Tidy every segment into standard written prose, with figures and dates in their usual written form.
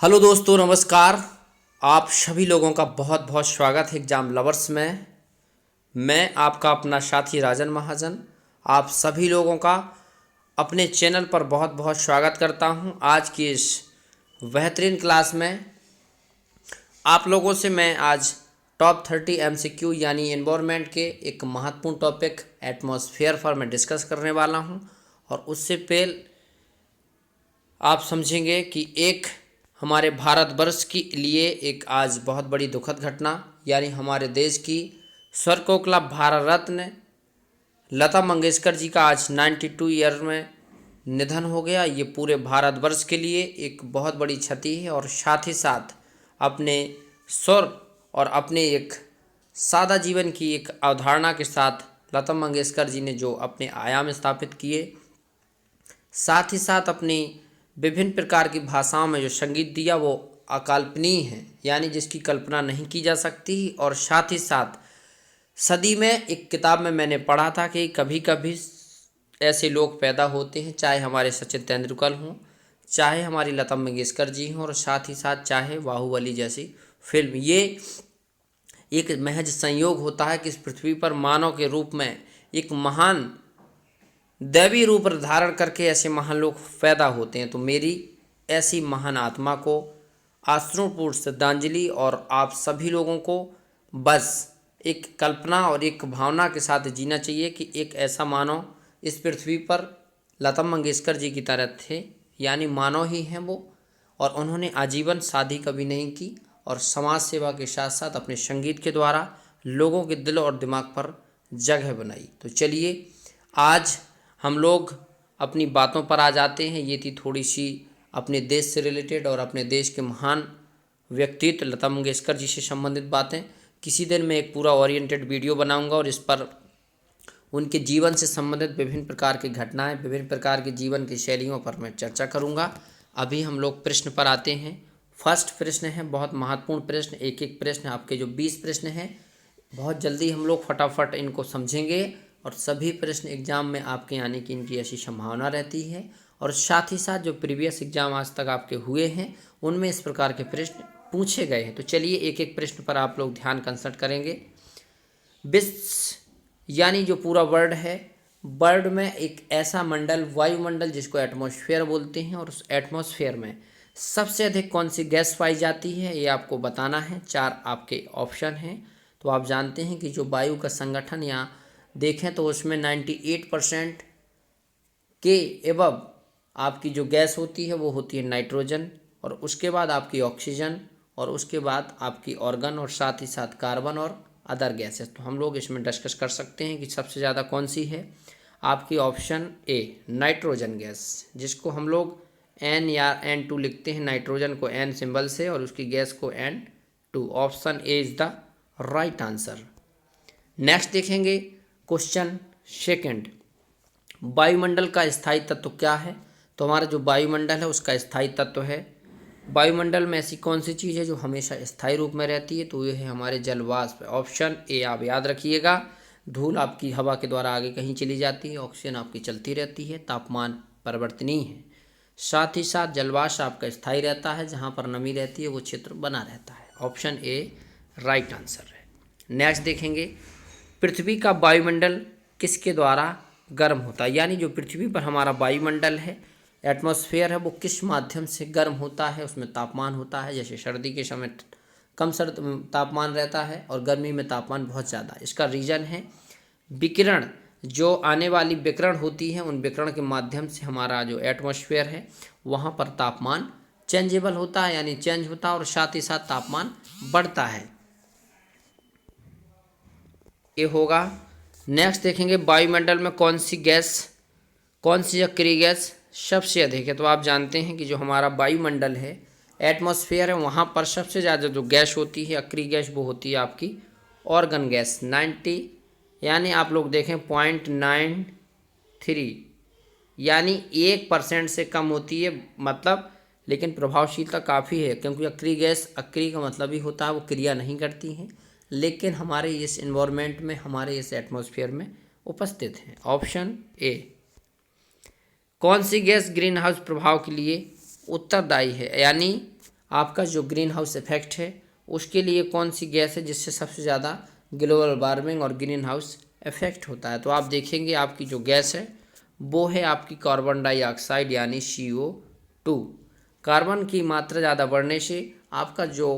Hello दोस्तों, नमस्कार। आप सभी लोगों का बहुत बहुत स्वागत है एग्ज़ाम लवर्स में। मैं आपका अपना साथी राजन महाजन आप सभी लोगों का अपने चैनल पर बहुत बहुत स्वागत करता हूं। आज की इस बेहतरीन क्लास में आप लोगों से मैं आज टॉप 30 MCQ यानी एनवायरनमेंट के एक महत्वपूर्ण टॉपिक एटमॉस्फेयर पर मैं डिस्कस करने वाला हूं। और उससे पहले आप समझेंगे कि एक हमारे भारतवर्ष के लिए एक आज बहुत बड़ी दुखद घटना यानी हमारे देश की स्वर कोकिला भारत रत्न लता मंगेशकर जी का आज 92 ईयर में निधन हो गया। ये पूरे भारतवर्ष के लिए एक बहुत बड़ी क्षति है और साथ ही साथ अपने स्वर और अपने एक सादा जीवन की एक अवधारणा के साथ लता मंगेशकर जी ने जो अपने आयाम स्थापित किए, साथ ही साथ अपनी विभिन्न प्रकार की भाषाओं में जो संगीत दिया वो अकल्पनीय है, यानी जिसकी कल्पना नहीं की जा सकती। और साथ ही साथ सदी में एक किताब में मैंने पढ़ा था कि कभी कभी ऐसे लोग पैदा होते हैं, चाहे हमारे सचिन तेंदुलकर हों, चाहे हमारी लता मंगेशकर जी हों, और साथ ही साथ चाहे बाहुबली जैसी फिल्म। ये एक महज संयोग होता है कि इस पृथ्वी पर मानव के रूप में एक महान दैवी रूप धारण करके ऐसे महान लोग पैदा होते हैं। तो मेरी ऐसी महान आत्मा को आश्रुपूर्ण श्रद्धांजलि। और आप सभी लोगों को बस एक कल्पना और एक भावना के साथ जीना चाहिए कि एक ऐसा मानव इस पृथ्वी पर लता मंगेशकर जी की तरह थे, यानी मानव ही हैं वो, और उन्होंने आजीवन शादी कभी नहीं की और समाज सेवा के साथ साथ अपने संगीत के द्वारा लोगों के दिल और दिमाग पर जगह बनाई। तो चलिए आज हम लोग अपनी बातों पर आ जाते हैं। ये थी थोड़ी सी अपने देश से रिलेटेड और अपने देश के महान व्यक्तित्व लता मंगेशकर जी से संबंधित बातें। किसी दिन मैं एक पूरा ओरिएंटेड वीडियो बनाऊंगा और इस पर उनके जीवन से संबंधित विभिन्न प्रकार की घटनाएं, विभिन्न प्रकार की जीवन की शैलियों पर मैं चर्चा करूंगा। अभी हम लोग प्रश्न पर आते हैं। फर्स्ट प्रश्न है बहुत महत्वपूर्ण प्रश्न। एक एक प्रश्न आपके जो 20 प्रश्न हैं, बहुत जल्दी हम लोग फटाफट इनको समझेंगे और सभी प्रश्न एग्जाम में आपके आने की इनकी ऐसी संभावना रहती है। और साथ ही साथ जो प्रीवियस एग्जाम आज तक आपके हुए हैं उनमें इस प्रकार के प्रश्न पूछे गए हैं। तो चलिए एक एक प्रश्न पर आप लोग ध्यान कंसल्ट करेंगे। विश्व यानी जो पूरा वर्ल्ड है, वर्ल्ड में एक ऐसा मंडल, वायुमंडल, जिसको एटमॉस्फेयर बोलते हैं, और उस एटमॉस्फेयर में सबसे अधिक कौन सी गैस पाई जाती है ये आपको बताना है। 4 आपके ऑप्शन हैं। तो आप जानते हैं कि जो वायु का संगठन या देखें तो उसमें 98% के एबव आपकी जो गैस होती है वो होती है नाइट्रोजन, और उसके बाद आपकी ऑक्सीजन, और उसके बाद आपकी ऑर्गन, और साथ ही साथ कार्बन और अदर गैसेस। तो हम लोग इसमें डिस्कस कर सकते हैं कि सबसे ज़्यादा कौन सी है। आपकी ऑप्शन ए नाइट्रोजन गैस, जिसको हम लोग N या N2 लिखते हैं, नाइट्रोजन को N सिंबल से और उसकी गैस को N2। Option A is the right answer. Next देखेंगे क्वेश्चन सेकंड, वायुमंडल का स्थायी तत्व क्या है। तो हमारा जो वायुमंडल है उसका स्थायी तत्व है, वायुमंडल में ऐसी कौन सी चीज़ है जो हमेशा स्थायी रूप में रहती है, तो ये है हमारे जल वाष्प। ऑप्शन ए आप याद रखिएगा। धूल आपकी हवा के द्वारा आगे कहीं चली जाती है, ऑक्सीजन आपकी चलती रहती है, तापमान परिवर्तनीय है। साथ ही साथ जलवाष्प आपका स्थायी रहता है, जहाँ पर नमी रहती है वो क्षेत्र बना रहता है। ऑप्शन ए राइट आंसर है। नेक्स्ट देखेंगे, पृथ्वी का वायुमंडल किसके द्वारा गर्म होता है, यानी जो पृथ्वी पर हमारा वायुमंडल है, एटमॉस्फेयर है, वो किस माध्यम से गर्म होता है, उसमें तापमान होता है। जैसे सर्दी के समय कम सर्द तापमान रहता है और गर्मी में तापमान बहुत ज़्यादा। इसका रीज़न है विकिरण, जो आने वाली विकिरण होती है उन विकिरण के माध्यम से हमारा जो एटमॉस्फेयर है वहाँ पर तापमान चेंजेबल होता है, यानी चेंज होता है, और साथ ही साथ तापमान बढ़ता है। ये होगा। नेक्स्ट देखेंगे, वायुमंडल में कौन सी गैस, कौन सी अक्रिय गैस सबसे अधिक है। तो आप जानते हैं कि जो हमारा वायुमंडल है, एटमॉस्फेयर है, वहाँ पर सबसे ज़्यादा जो गैस होती है अक्रिय गैस, वो होती है आपकी ऑर्गन गैस 90, यानी आप लोग देखें 0.93, यानी 1% से कम होती है, मतलब लेकिन प्रभावशीलता काफ़ी है, क्योंकि अक्रिय गैस, अक्रिय का मतलब ही होता है वो क्रिया नहीं करती हैं, लेकिन हमारे इस इन्वायरमेंट में, हमारे इस एटमॉस्फेयर में उपस्थित हैं। Option A. कौन सी गैस ग्रीन हाउस प्रभाव के लिए उत्तरदायी है, यानी आपका जो ग्रीन हाउस इफेक्ट है उसके लिए कौन सी गैस है जिससे सबसे ज़्यादा ग्लोबल वार्मिंग और ग्रीन हाउस इफेक्ट होता है। तो आप देखेंगे आपकी जो गैस है वो है आपकी कार्बन डाइऑक्साइड यानी CO2। कार्बन की मात्रा ज़्यादा बढ़ने से आपका जो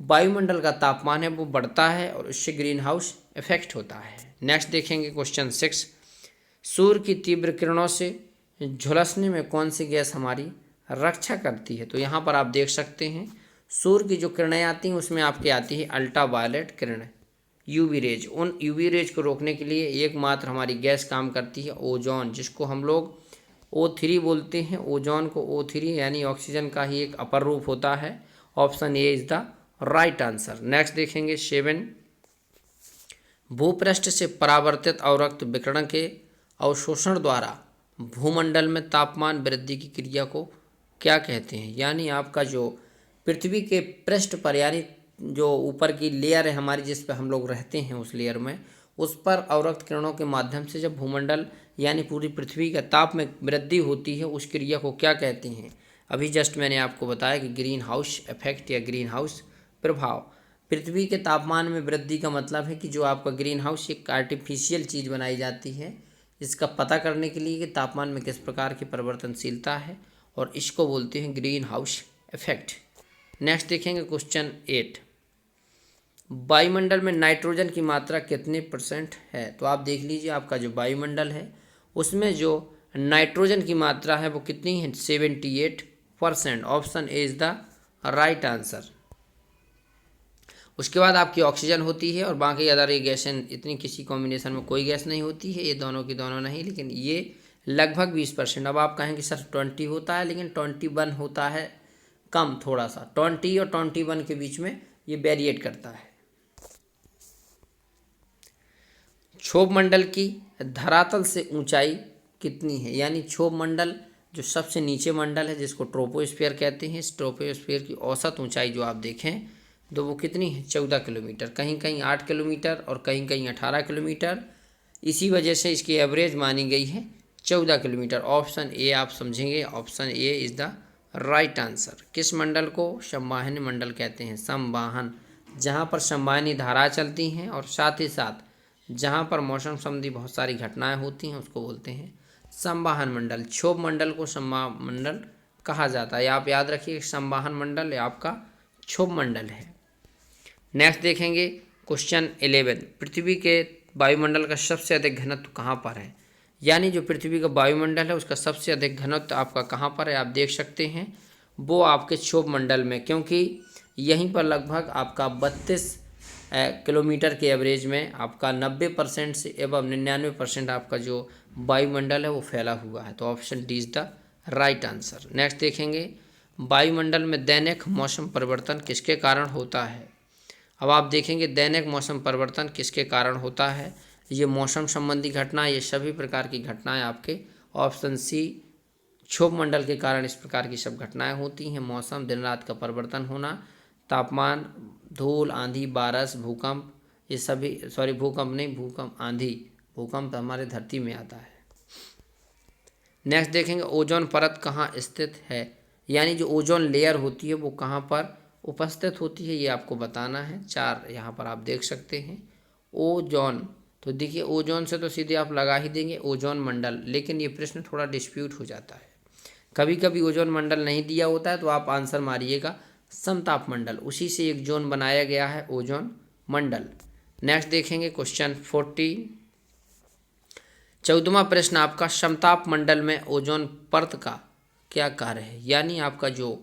वायुमंडल का तापमान है वो बढ़ता है और इससे ग्रीन हाउस इफेक्ट होता है। नेक्स्ट देखेंगे क्वेश्चन 6, सूर्य की तीव्र किरणों से झुलसने में कौन सी गैस हमारी रक्षा करती है। तो यहाँ पर आप देख सकते हैं सूर्य की जो किरणें आती हैं उसमें आपके आती है अल्ट्रा वायलेट किरणें, यूवी रेज। उन यूवी रेज को रोकने के लिए एकमात्र हमारी गैस काम करती है ओजोन, जिसको हम लोग O3 बोलते हैं। ओजोन को O3 यानी ऑक्सीजन का ही एक अपर रूप होता है। Option A is the right answer. Next देखेंगे 7, भूपृष्ठ से परावर्तित अवरक्त विकिरण के अवशोषण द्वारा भूमंडल में तापमान वृद्धि की क्रिया को क्या कहते हैं। यानी आपका जो पृथ्वी के पृष्ठ पर यानी जो ऊपर की लेयर है हमारी जिस पर हम लोग रहते हैं उस लेयर में, उस पर अवरक्त किरणों के माध्यम से जब भूमंडल यानी पूरी पृथ्वी का ताप में वृद्धि होती है उस क्रिया को क्या कहते हैं। अभी जस्ट मैंने आपको बताया कि ग्रीन हाउस इफेक्ट या ग्रीन हाउस प्रभाव। पृथ्वी के तापमान में वृद्धि का मतलब है कि जो आपका ग्रीन हाउस एक आर्टिफिशियल चीज़ बनाई जाती है इसका पता करने के लिए कि तापमान में किस प्रकार की परिवर्तनशीलता है, और इसको बोलते हैं ग्रीन हाउस इफेक्ट। नेक्स्ट देखेंगे क्वेश्चन 8, वायुमंडल में नाइट्रोजन की मात्रा कितने % है। तो आप देख लीजिए आपका जो वायुमंडल है उसमें जो नाइट्रोजन की मात्रा है वो कितनी है, 78%। Option A is the right answer. उसके बाद आपकी ऑक्सीजन होती है और बाकी अदर ये गैसें इतनी किसी कॉम्बिनेशन में कोई गैस नहीं होती है, ये दोनों की दोनों नहीं, लेकिन ये लगभग 20%। अब आप कहेंगे सर 20 होता है, लेकिन 21 होता है कम थोड़ा सा, 20 और 21 के बीच में ये वेरिएट करता है। क्षोभ मंडल की धरातल से ऊंचाई कितनी है। यानी क्षोभ मंडल जो सबसे नीचे मंडल है जिसको ट्रोपोस्फीयर कहते हैं, इस ट्रोपोस्फीयर की औसत ऊंचाई जो आप देखें तो वो कितनी है, 14 किलोमीटर, कहीं कहीं 8 किलोमीटर और कहीं कहीं 18 किलोमीटर। इसी वजह से इसकी एवरेज मानी गई है 14 किलोमीटर। ऑप्शन ए आप समझेंगे, option A is the right answer. किस मंडल को संवाहन मंडल कहते हैं, संवाहन, जहाँ पर संवाहनी धारा चलती हैं और साथ ही साथ जहाँ पर मौसम संबंधी बहुत सारी घटनाएं होती हैं उसको बोलते हैं संवाहन मंडल। क्षोभ मंडल को संवाहन मंडल कहा जाता है, आप याद रखिए संवाहन मंडल आपका क्षोभ मंडल है। नेक्स्ट देखेंगे क्वेश्चन 11, पृथ्वी के वायुमंडल का सबसे अधिक घनत्व कहाँ पर है। यानी जो पृथ्वी का वायुमंडल है उसका सबसे अधिक घनत्व आपका कहाँ पर है, आप देख सकते हैं वो आपके क्षोभ मंडल में, क्योंकि यहीं पर लगभग आपका 32 किलोमीटर के एवरेज में आपका 90% से एवं 99% आपका जो वायुमंडल है वो फैला हुआ है। तो option D is the right answer. Next देखेंगे वायुमंडल में दैनिक मौसम परिवर्तन किसके कारण होता है। अब आप देखेंगे दैनिक मौसम परिवर्तन किसके कारण होता है, ये मौसम संबंधी घटना, ये सभी प्रकार की घटनाएं आपके ऑप्शन सी क्षोभ मंडल के कारण इस प्रकार की सब घटनाएं होती हैं। मौसम, दिन रात का परिवर्तन होना, तापमान, धूल, आंधी, बारिश, भूकंप, ये सभी, सॉरी भूकंप नहीं, भूकंप आंधी, भूकंप तो हमारे धरती में आता है। नेक्स्ट देखेंगे ओजोन परत कहाँ स्थित है। यानी जो ओजोन लेयर होती है वो कहाँ पर उपस्थित होती है ये आपको बताना है। 4 यहाँ पर आप देख सकते हैं ओजोन। तो देखिए ओजोन से तो सीधे आप लगा ही देंगे ओजोन मंडल, लेकिन ये प्रश्न थोड़ा डिस्प्यूट हो जाता है, कभी कभी ओजोन मंडल नहीं दिया होता है तो आप आंसर मारिएगा समताप मंडल, उसी से एक जोन बनाया गया है ओजोन मंडल। नेक्स्ट देखेंगे क्वेश्चन 14, 14वां प्रश्न आपका समताप मंडल में ओजोन परत का क्या कार्य है। यानी आपका जो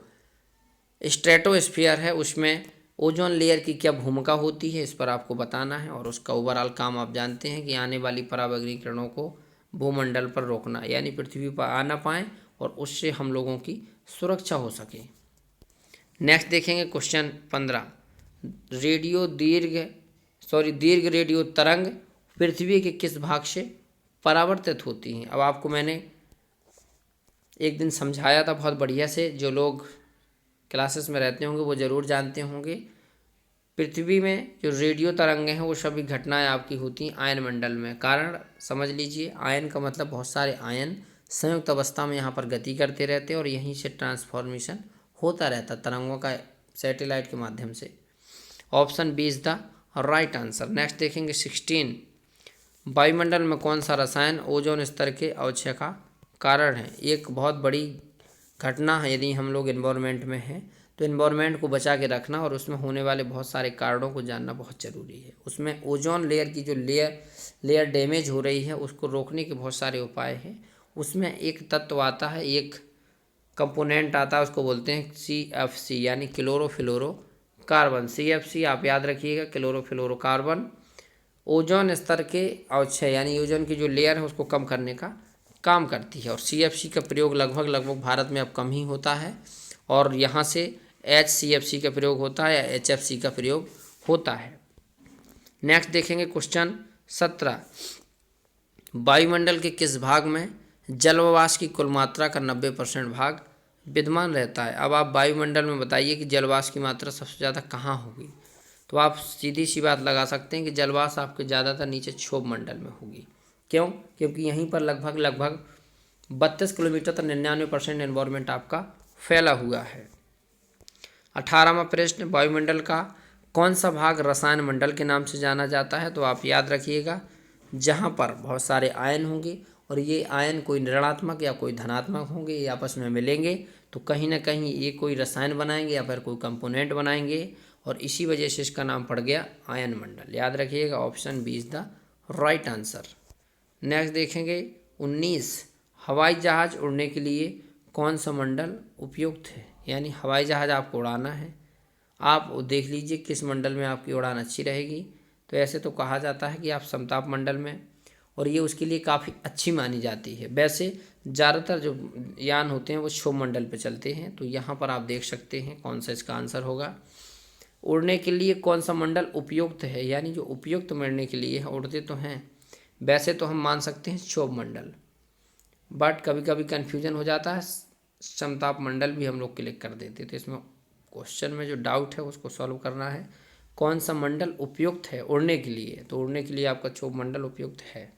स्ट्रेटोस्फीयर है उसमें ओजोन लेयर की क्या भूमिका होती है इस पर आपको बताना है, और उसका ओवरऑल काम आप जानते हैं कि आने वाली पराबैंगनी किरणों को भूमंडल पर रोकना, यानी पृथ्वी पर आ ना पाएँ और उससे हम लोगों की सुरक्षा हो सके। नेक्स्ट देखेंगे क्वेश्चन 15, दीर्घ रेडियो तरंग पृथ्वी के किस भाग से परावर्तित होती हैं। अब आपको मैंने एक दिन समझाया था बहुत बढ़िया से, जो लोग क्लासेस में रहते होंगे वो ज़रूर जानते होंगे। पृथ्वी में जो रेडियो तरंगें हैं वो सभी घटनाएं आपकी होती हैं आयन मंडल में। कारण समझ लीजिए, आयन का मतलब बहुत सारे आयन संयुक्त अवस्था में यहाँ पर गति करते रहते हैं और यहीं से ट्रांसफॉर्मेशन होता रहता तरंगों का सैटेलाइट के माध्यम से। Option B is the right answer. Next देखेंगे 16, वायुमंडल में कौन सा रसायन ओजोन स्तर के अवक्षय का कारण है। एक बहुत बड़ी घटना है, यदि हम लोग एनवायरनमेंट में हैं तो एनवायरनमेंट को बचा के रखना और उसमें होने वाले बहुत सारे कारणों को जानना बहुत ज़रूरी है। उसमें ओजोन लेयर की जो लेयर डैमेज हो रही है उसको रोकने के बहुत सारे उपाय हैं। उसमें एक तत्व आता है, एक कंपोनेंट आता है, उसको बोलते हैं CFC यानी क्लोरोफ्लोरोकार्बन। CFC आप याद रखिएगा, क्लोरोफ्लोरोकार्बन ओजोन स्तर के अवक्षय यानी ओजोन की जो लेयर है उसको कम करने का काम करती है। और CFC का प्रयोग लगभग भारत में अब कम ही होता है और यहाँ से HCFC का प्रयोग होता है या HFC का प्रयोग होता है। नेक्स्ट देखेंगे क्वेश्चन 17, वायुमंडल के किस भाग में जलवाष्प की कुल मात्रा का 90% भाग विद्यमान रहता है। अब आप वायुमंडल में बताइए कि जलवाष्प की मात्रा सबसे ज़्यादा कहाँ होगी, तो आप सीधी सी बात लगा सकते हैं कि जलवाष्प आपके ज़्यादातर नीचे क्षोभ मंडल में होगी। क्यों? क्योंकि यहीं पर लगभग 32 किलोमीटर तक 99% एनवायरनमेंट आपका फैला हुआ है। 18वां प्रश्न, वायुमंडल का कौन सा भाग रसायन मंडल के नाम से जाना जाता है। तो आप याद रखिएगा, जहाँ पर बहुत सारे आयन होंगे और ये आयन कोई ऋणात्मक या कोई धनात्मक होंगे, ये आपस में मिलेंगे तो कहीं ना कहीं ये कोई रसायन बनाएंगे या फिर कोई कंपोनेंट बनाएंगे और इसी वजह से इसका नाम पड़ गया आयन मंडल। याद रखिएगा, option B is the right answer. Next देखेंगे 19, हवाई जहाज़ उड़ने के लिए कौन सा मंडल उपयुक्त है। यानी हवाई जहाज़ आपको उड़ाना है, आप देख लीजिए किस मंडल में आपकी उड़ान अच्छी रहेगी। तो ऐसे तो कहा जाता है कि आप समताप मंडल में, और ये उसके लिए काफ़ी अच्छी मानी जाती है। वैसे ज़्यादातर जो यान होते हैं वो क्षोभ मंडल पे चलते हैं। तो यहाँ पर आप देख सकते हैं कौन सा इसका आंसर होगा। उड़ने के लिए कौन सा मंडल उपयुक्त है, यानी जो उपयुक्त उड़ने के लिए है, उड़ते तो हैं वैसे तो हम मान सकते हैं क्षोभ मंडल, बट कभी कभी कन्फ्यूजन हो जाता है, समताप मंडल भी हम लोग क्लिक कर देते। तो इसमें क्वेश्चन में जो डाउट है उसको सॉल्व करना है, कौन सा मंडल उपयुक्त है उड़ने के लिए। तो उड़ने के लिए आपका क्षोभ मंडल उपयुक्त है।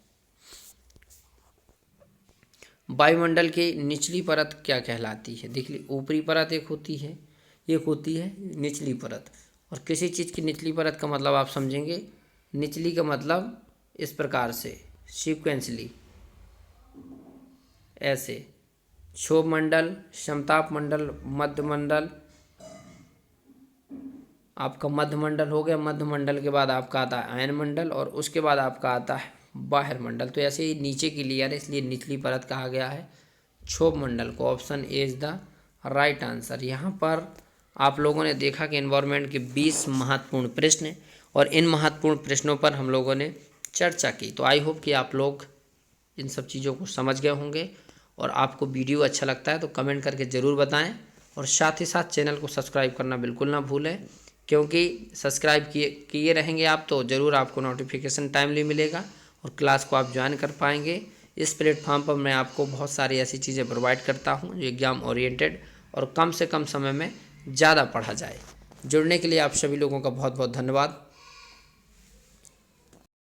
वायुमंडल की निचली परत क्या कहलाती है। देख ली, ऊपरी परत एक होती है निचली परत। और किसी चीज़ की निचली परत का मतलब आप समझेंगे, निचली का मतलब इस प्रकार से सीक्वेंसली ऐसे, क्षोभ मंडल, समताप मंडल, मध्य मंडल, आपका मध्य मंडल हो गया। मध्य मंडल के बाद आपका आता है आयन मंडल और उसके बाद आपका आता है बाह्य मंडल। तो ऐसे ही नीचे की लेयर है, इसलिए निचली परत कहा गया है क्षोभ मंडल को। Option A is the right answer. यहाँ पर आप लोगों ने देखा कि एनवायरनमेंट के 20 महत्वपूर्ण प्रश्न और इन महत्वपूर्ण प्रश्नों पर हम लोगों ने चर्चा की। तो आई होप कि आप लोग इन सब चीज़ों को समझ गए होंगे और आपको वीडियो अच्छा लगता है तो कमेंट करके ज़रूर बताएं और साथ ही साथ चैनल को सब्सक्राइब करना बिल्कुल ना भूलें, क्योंकि सब्सक्राइब किए रहेंगे आप तो ज़रूर आपको नोटिफिकेशन टाइमली मिलेगा और क्लास को आप ज्वाइन कर पाएंगे। इस प्लेटफॉर्म पर मैं आपको बहुत सारी ऐसी चीज़ें प्रोवाइड करता हूँ जो एग्ज़ाम ओरिएंटेड और कम से कम समय में ज़्यादा पढ़ा जाए। जुड़ने के लिए आप सभी लोगों का बहुत बहुत धन्यवाद।